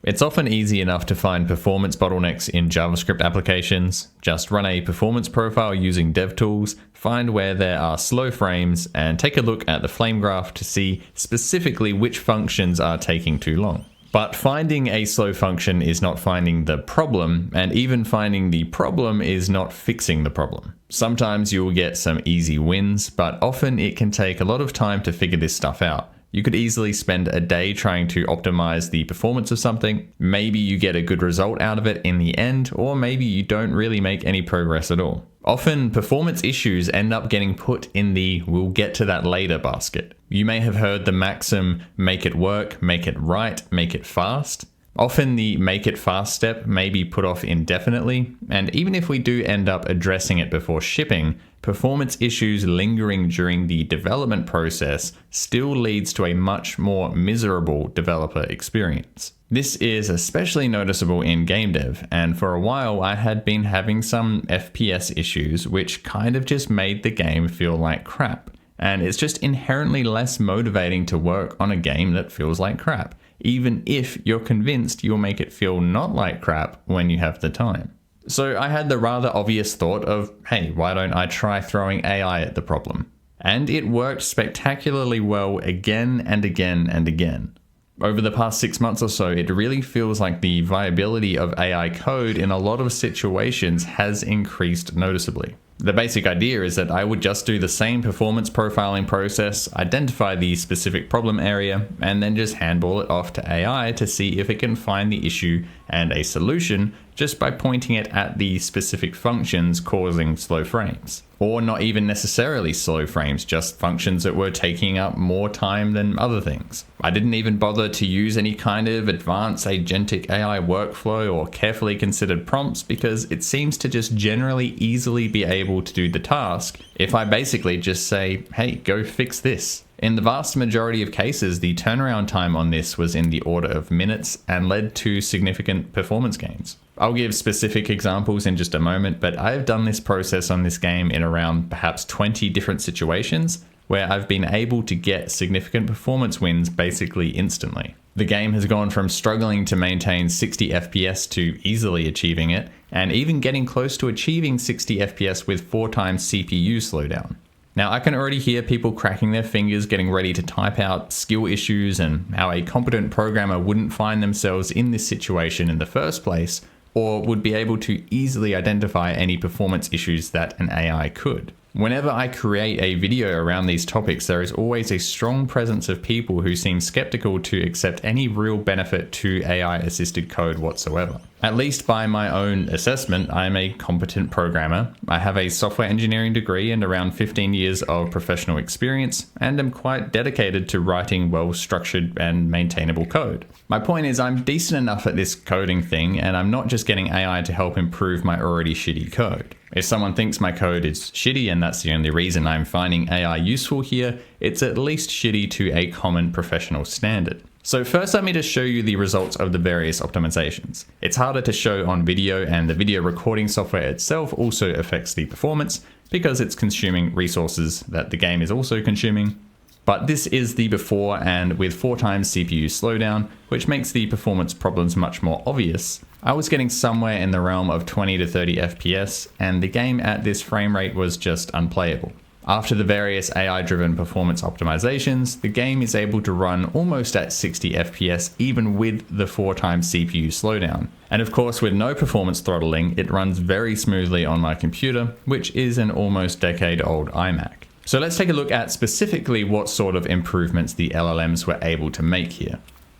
It's often easy enough to find performance bottlenecks in JavaScript applications. Just run a performance profile using DevTools, find where there are slow frames, and take a look at the flame graph to see specifically which functions are taking too long. But finding a slow function is not finding the problem, and even finding the problem is not fixing the problem. Sometimes you'll get some easy wins, but often it can take a lot of time to figure this stuff out. You could easily spend a day trying to optimize the performance of something. Maybe you get a good result out of it in the end, or maybe you don't really make any progress at all. Often, performance issues end up getting put in the "we'll get to that later" basket. You may have heard the maxim, make it work, make it right, make it fast. Often the make it fast step may be put off indefinitely, and even if we do end up addressing it before shipping, performance issues lingering during the development process still leads to a much more miserable developer experience. This is especially noticeable in game dev, and for a while I had been having some FPS issues which kind of just made the game feel like crap. And it's just inherently less motivating to work on a game that feels like crap, even if you're convinced you'll make it feel not like crap when you have the time. So I had the rather obvious thought of, hey, why don't I try throwing AI at the problem? And it worked spectacularly well again and again and again. Over the past 6 months or so, it really feels like the viability of AI code in a lot of situations has increased noticeably. The basic idea is that I would just do the same performance profiling process, identify the specific problem area, and then just handball it off to AI to see if it can find the issue and a solution just by pointing it at the specific functions causing slow frames. Or not even necessarily slow frames, just functions that were taking up more time than other things. I didn't even bother to use any kind of advanced agentic AI workflow or carefully considered prompts because it seems to just generally easily be able to do the task if I basically just say, hey, go fix this. In the vast majority of cases, the turnaround time on this was in the order of minutes and led to significant performance gains. I'll give specific examples in just a moment, but I have done this process on this game in around perhaps 20 different situations where I've been able to get significant performance wins basically instantly. The game has gone from struggling to maintain 60 FPS to easily achieving it, and even getting close to achieving 60 FPS with 4 times CPU slowdown. Now, I can already hear people cracking their fingers getting ready to type out skill issues and how a competent programmer wouldn't find themselves in this situation in the first place, or would be able to easily identify any performance issues that an AI could. Whenever I create a video around these topics, there is always a strong presence of people who seem skeptical to accept any real benefit to AI-assisted code whatsoever. At least by my own assessment, I am a competent programmer. I have a software engineering degree and around 15 years of professional experience, and am quite dedicated to writing well-structured and maintainable code. My point is I'm decent enough at this coding thing, and I'm not just getting AI to help improve my already shitty code. If someone thinks my code is shitty and that's the only reason I'm finding AI useful here, it's at least shitty to a common professional standard. So first let me just show you the results of the various optimizations. It's harder to show on video, and the video recording software itself also affects the performance because it's consuming resources that the game is also consuming. But this is the before, and with 4 times CPU slowdown, which makes the performance problems much more obvious. I was getting somewhere in the realm of 20 to 30 FPS, and the game at this frame rate was just unplayable. After the various AI-driven performance optimizations, the game is able to run almost at 60 FPS even with the 4 times CPU slowdown. And of course, with no performance throttling, it runs very smoothly on my computer, which is an almost decade-old iMac. So let's take a look at specifically what sort of improvements the LLMs were able to make here.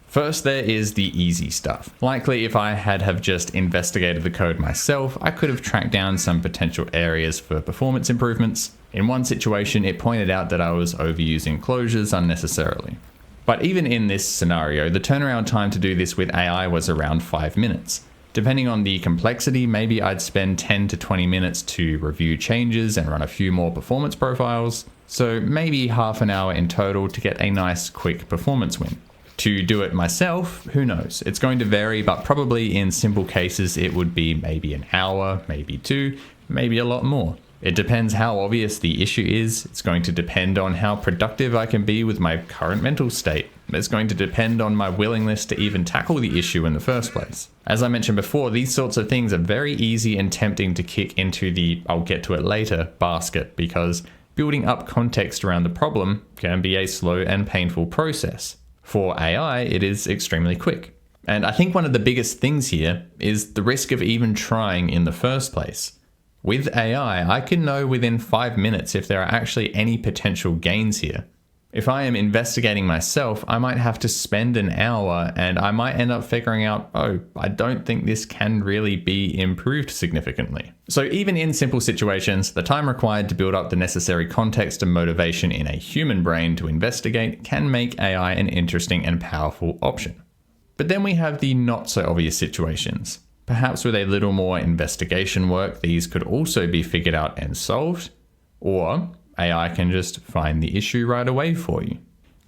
First, there is the easy stuff. Likely, if I had just investigated the code myself, I could have tracked down some potential areas for performance improvements. In one situation, it pointed out that I was overusing closures unnecessarily. But even in this scenario, the turnaround time to do this with AI was around 5 minutes. Depending on the complexity, maybe I'd spend 10 to 20 minutes to review changes and run a few more performance profiles. So maybe half an hour in total to get a nice quick performance win. To do it myself, who knows? It's going to vary, but probably in simple cases, it would be maybe an hour, maybe 2, maybe a lot more. It depends how obvious the issue is. It's going to depend on how productive I can be with my current mental state. It's going to depend on my willingness to even tackle the issue in the first place. As I mentioned before, these sorts of things are very easy and tempting to kick into the "I'll get to it later" basket, because building up context around the problem can be a slow and painful process. For AI, it is extremely quick. And I think one of the biggest things here is the risk of even trying in the first place. With AI, I can know within 5 minutes if there are actually any potential gains here. If I am investigating myself, I might have to spend an hour and I might end up figuring out, oh, I don't think this can really be improved significantly. So even in simple situations, the time required to build up the necessary context and motivation in a human brain to investigate can make AI an interesting and powerful option. But then we have the not so obvious situations. Perhaps with a little more investigation work, these could also be figured out and solved, or AI can just find the issue right away for you.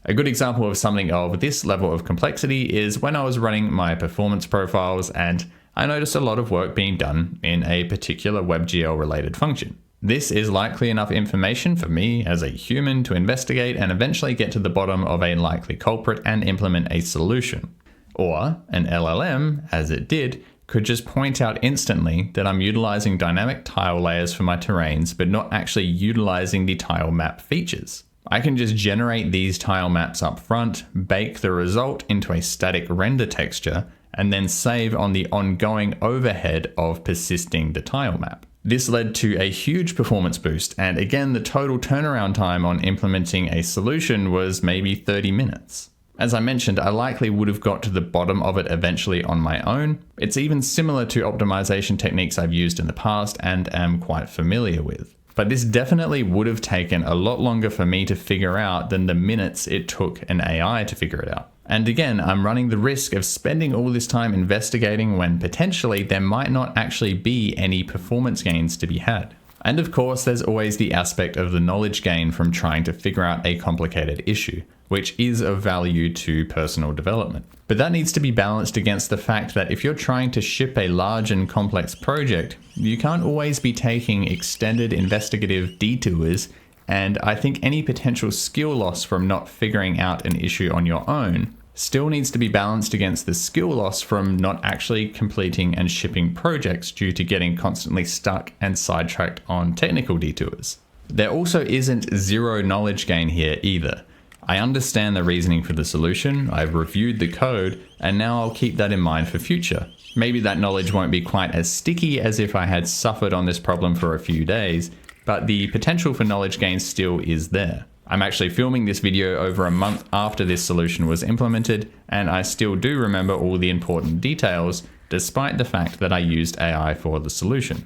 A good example of something of this level of complexity is when I was running my performance profiles and I noticed a lot of work being done in a particular WebGL related function. This is likely enough information for me as a human to investigate and eventually get to the bottom of a likely culprit and implement a solution. Or an LLM, as it did, could just point out instantly that I'm utilizing dynamic tile layers for my terrains, but not actually utilizing the tile map features. I can just generate these tile maps up front, bake the result into a static render texture, and then save on the ongoing overhead of persisting the tile map. This led to a huge performance boost, and again, the total turnaround time on implementing a solution was maybe 30 minutes. As I mentioned, I likely would have got to the bottom of it eventually on my own. It's even similar to optimization techniques I've used in the past and am quite familiar with. But this definitely would have taken a lot longer for me to figure out than the minutes it took an AI to figure it out. And again, I'm running the risk of spending all this time investigating when potentially there might not actually be any performance gains to be had. And of course, there's always the aspect of the knowledge gain from trying to figure out a complicated issue, which is of value to personal development. But that needs to be balanced against the fact that if you're trying to ship a large and complex project, you can't always be taking extended investigative detours, and I think any potential skill loss from not figuring out an issue on your own still needs to be balanced against the skill loss from not actually completing and shipping projects due to getting constantly stuck and sidetracked on technical detours. There also isn't zero knowledge gain here either. I understand the reasoning for the solution, I've reviewed the code, and now I'll keep that in mind for future. Maybe that knowledge won't be quite as sticky as if I had suffered on this problem for a few days, but the potential for knowledge gain still is there. I'm actually filming this video over a month after this solution was implemented, and I still do remember all the important details, despite the fact that I used AI for the solution.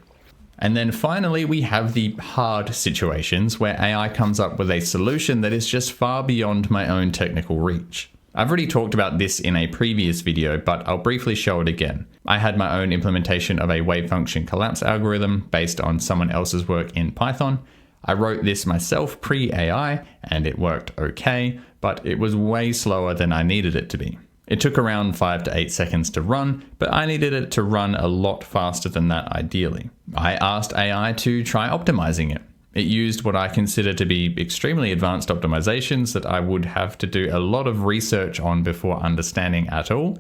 And then finally, we have the hard situations where AI comes up with a solution that is just far beyond my own technical reach. I've already talked about this in a previous video, but I'll briefly show it again. I had my own implementation of a wave function collapse algorithm based on someone else's work in Python. I wrote this myself pre-AI and it worked okay, but it was way slower than I needed it to be. It took around 5 to 8 seconds to run, but I needed it to run a lot faster than that ideally. I asked AI to try optimizing it. It used what I consider to be extremely advanced optimizations that I would have to do a lot of research on before understanding at all,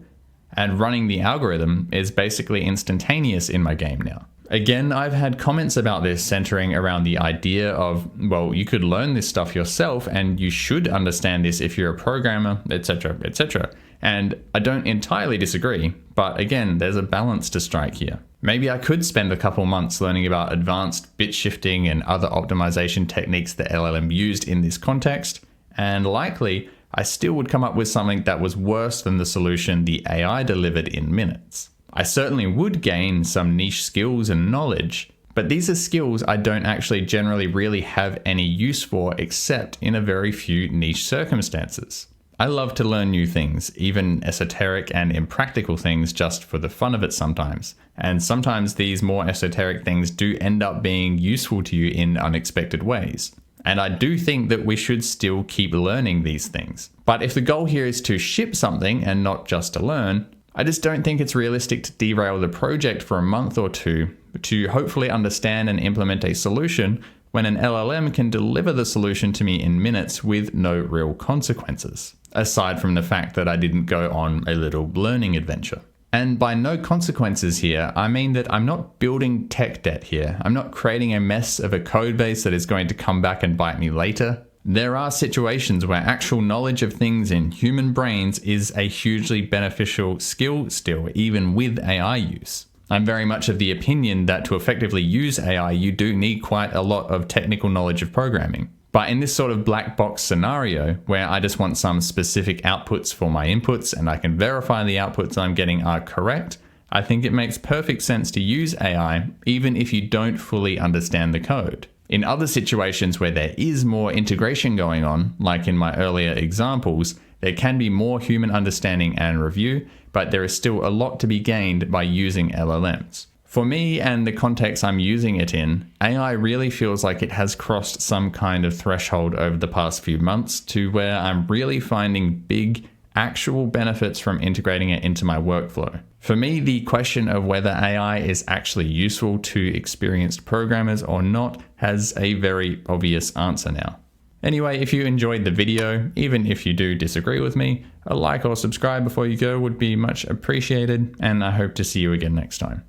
and running the algorithm is basically instantaneous in my game now. Again, I've had comments about this centering around the idea of, well, you could learn this stuff yourself and you should understand this if you're a programmer, etc., etc. And I don't entirely disagree, but again, there's a balance to strike here. Maybe I could spend a couple months learning about advanced bit shifting and other optimization techniques the LLM used in this context, and likely I still would come up with something that was worse than the solution the AI delivered in minutes. I certainly would gain some niche skills and knowledge, but these are skills I don't actually generally really have any use for except in a very few niche circumstances. I love to learn new things, even esoteric and impractical things just for the fun of it sometimes. And sometimes these more esoteric things do end up being useful to you in unexpected ways. And I do think that we should still keep learning these things. But if the goal here is to ship something and not just to learn, I just don't think it's realistic to derail the project for a month or two to hopefully understand and implement a solution when an LLM can deliver the solution to me in minutes with no real consequences, aside from the fact that I didn't go on a little learning adventure. And by no consequences here, I mean that I'm not building tech debt here. I'm not creating a mess of a code base that is going to come back and bite me later. There are situations where actual knowledge of things in human brains is a hugely beneficial skill still, even with AI use. I'm very much of the opinion that to effectively use AI, you do need quite a lot of technical knowledge of programming. But in this sort of black box scenario, where I just want some specific outputs for my inputs and I can verify the outputs I'm getting are correct, I think it makes perfect sense to use AI even if you don't fully understand the code. In other situations where there is more integration going on, like in my earlier examples, there can be more human understanding and review, but there is still a lot to be gained by using LLMs. For me and the context I'm using it in, AI really feels like it has crossed some kind of threshold over the past few months to where I'm really finding big, actual benefits from integrating it into my workflow. For me, the question of whether AI is actually useful to experienced programmers or not has a very obvious answer now. Anyway, if you enjoyed the video, even if you do disagree with me, a like or subscribe before you go would be much appreciated, and I hope to see you again next time.